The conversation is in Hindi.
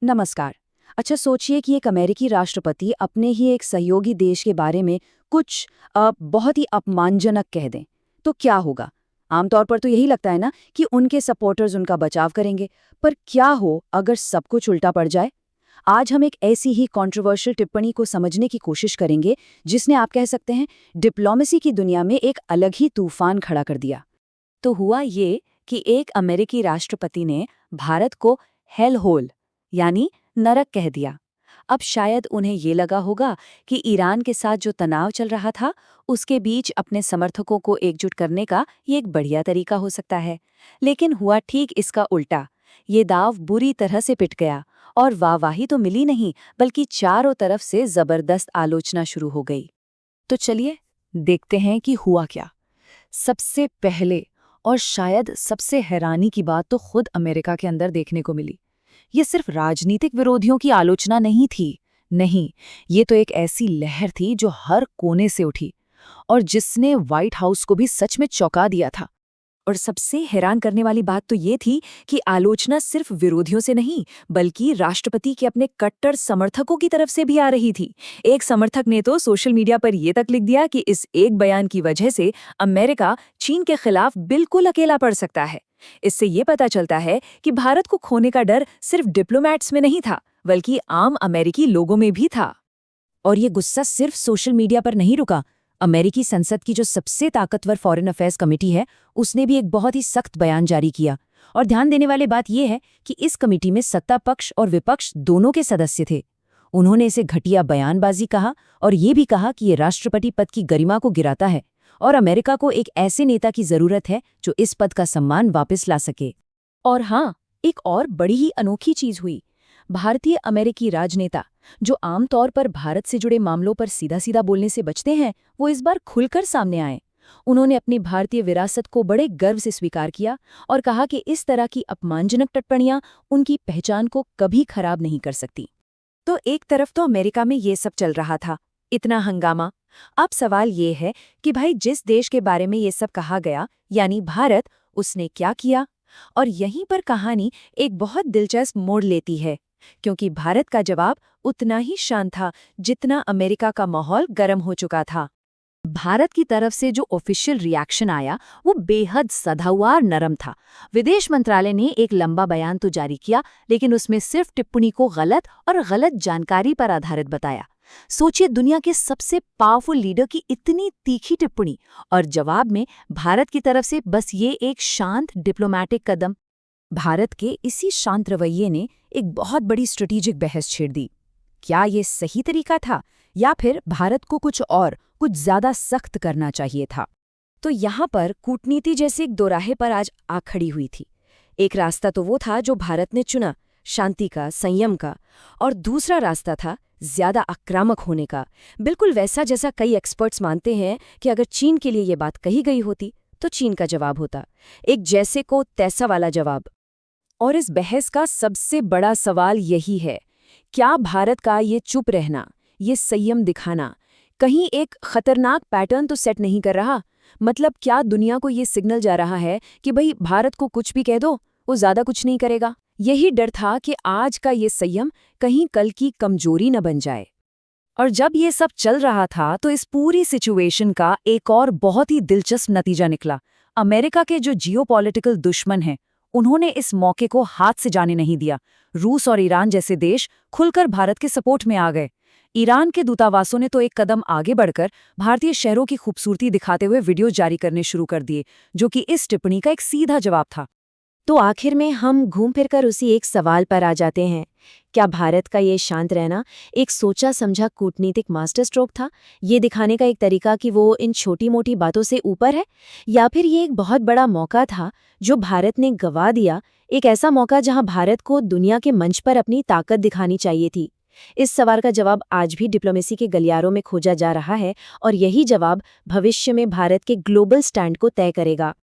नमस्कार। अच्छा सोचिए कि एक अमेरिकी राष्ट्रपति अपने ही एक सहयोगी देश के बारे में कुछ बहुत ही अपमानजनक कह दें, तो क्या होगा? आमतौर पर तो यही लगता है ना कि उनके सपोर्टर्स उनका बचाव करेंगे, पर क्या हो अगर सब कुछ उल्टा पड़ जाए? आज हम एक ऐसी ही कंट्रोवर्शियल टिप्पणी को समझने की कोशिश करेंगे, जिसने आप कह सकते हैं डिप्लोमेसी की दुनिया में एक अलग ही तूफान खड़ा कर दिया। तो हुआ ये कि एक अमेरिकी राष्ट्रपति ने भारत को हेल होल यानी नरक कह दिया। अब शायद उन्हें ये लगा होगा कि ईरान के साथ जो तनाव चल रहा था उसके बीच अपने समर्थकों को एकजुट करने का ये एक बढ़िया तरीका हो सकता है। लेकिन हुआ ठीक इसका उल्टा। ये दाव बुरी तरह से पिट गया और वाहवाही तो मिली नहीं बल्कि चारों तरफ से जबरदस्त आलोचना शुरू हो गई। तो चलिए देखते हैं कि हुआ क्या। सबसे पहले और शायद सबसे हैरानी की बात तो खुद अमेरिका के अंदर देखने को मिली। ये सिर्फ राजनीतिक विरोधियों की आलोचना नहीं थी। नहीं, ये तो एक ऐसी लहर थी जो हर कोने से उठी और जिसने व्हाइट हाउस को भी सच में चौंका दिया था। और सबसे हैरान करने वाली बात तो ये थी कि आलोचना सिर्फ विरोधियों से नहीं बल्कि राष्ट्रपति के अपने कट्टर समर्थकों की तरफ से भी आ रही थी। एक समर्थक ने तो सोशल मीडिया पर ये तक लिख दिया कि इस एक बयान की वजह से अमेरिका चीन के खिलाफ बिल्कुल अकेला पड़ सकता है। इससे ये पता चलता है कि भारत को खोने का डर सिर्फ डिप्लोमैट्स में नहीं था बल्कि आम अमेरिकी लोगों में भी था। और ये गुस्सा सिर्फ सोशल मीडिया पर नहीं रुका। अमेरिकी संसद की जो सबसे ताकतवर फॉरेन अफेयर्स कमेटी है, उसने भी एक बहुत ही सख्त बयान जारी किया। और ध्यान देने वाली बात यह है कि इस कमेटी में सत्ता पक्ष और विपक्ष दोनों के सदस्य थे। उन्होंने इसे घटिया बयानबाजी कहा और ये भी कहा कि ये राष्ट्रपति पद की गरिमा को गिराता है और अमेरिका को एक ऐसे नेता की जरूरत है जो इस पद का सम्मान वापस ला सके। और हाँ, एक और बड़ी ही अनोखी चीज हुई। भारतीय अमेरिकी राजनेता जो आमतौर पर भारत से जुड़े मामलों पर सीधा सीधा बोलने से बचते हैं, वो इस बार खुलकर सामने आए। उन्होंने अपनी भारतीय विरासत को बड़े गर्व से स्वीकार किया और कहा कि इस तरह की अपमानजनक टिप्पणियां उनकी पहचान को कभी खराब नहीं कर सकती। तो एक तरफ तो अमेरिका में ये सब चल रहा था, इतना हंगामा। अब सवाल ये है कि भाई जिस देश के बारे में ये सब कहा गया यानी भारत, उसने क्या किया? और यहीं पर कहानी एक बहुत दिलचस्प मोड़ लेती है, क्योंकि भारत का जवाब उतना ही शांत था जितना अमेरिका का माहौल गर्म हो चुका था। भारत की तरफ से जो ऑफिशियल रिएक्शन आया वो बेहद सधा हुआ और नरम था। विदेश मंत्रालय ने एक लंबा बयान तो जारी किया, लेकिन उसमें सिर्फ टिप्पणी को गलत और गलत जानकारी पर आधारित बताया। सोचिए, दुनिया के सबसे पावरफुल लीडर की इतनी तीखी टिप्पणी और जवाब में भारत की तरफ से बस ये एक शांत डिप्लोमैटिक कदम। भारत के इसी शांत रवैये ने एक बहुत बड़ी स्ट्रेटेजिक बहस छेड़ दी। क्या ये सही तरीका था या फिर भारत को कुछ ज्यादा सख्त करना चाहिए था? तो यहाँ पर कूटनीति जैसे एक दोराहे पर आज आ खड़ी हुई थी। एक रास्ता तो वो था जो भारत ने चुना, शांति का, संयम का, और दूसरा रास्ता था ज्यादा आक्रामक होने का, बिल्कुल वैसा जैसा कई एक्सपर्ट्स मानते हैं कि अगर चीन के लिए ये बात कही गई होती तो चीन का जवाब होता, एक जैसे को तैसा वाला जवाब। और इस बहस का सबसे बड़ा सवाल यही है, क्या भारत का ये चुप रहना, ये संयम दिखाना कहीं एक खतरनाक पैटर्न तो सेट नहीं कर रहा? मतलब क्या दुनिया को ये सिग्नल जा रहा है कि भाई भारत को कुछ भी कह दो, वो ज्यादा कुछ नहीं करेगा? यही डर था कि आज का ये संयम कहीं कल की कमजोरी न बन जाए। और जब ये सब चल रहा था तो इस पूरी सिचुएशन का एक और बहुत ही दिलचस्प नतीजा निकला। अमेरिका के जो जियोपॉलिटिकल दुश्मन हैं, उन्होंने इस मौके को हाथ से जाने नहीं दिया। रूस और ईरान जैसे देश खुलकर भारत के सपोर्ट में आ गए। ईरान के दूतावासों ने तो एक कदम आगे बढ़कर भारतीय शहरों की खूबसूरती दिखाते हुए वीडियो जारी करने शुरू कर दिए, जो कि इस टिप्पणी का एक सीधा जवाब था। तो आखिर में हम घूम फिरकर उसी एक सवाल पर आ जाते हैं, क्या भारत का ये शांत रहना एक सोचा समझा कूटनीतिक मास्टर स्ट्रोक था, ये दिखाने का एक तरीका कि वो इन छोटी मोटी बातों से ऊपर है, या फिर ये एक बहुत बड़ा मौका था जो भारत ने गंवा दिया, एक ऐसा मौका जहां भारत को दुनिया के मंच पर अपनी ताकत दिखानी चाहिए थी? इस सवाल का जवाब आज भी डिप्लोमेसी के गलियारों में खोजा जा रहा है और यही जवाब भविष्य में भारत के ग्लोबल स्टैंड को तय करेगा।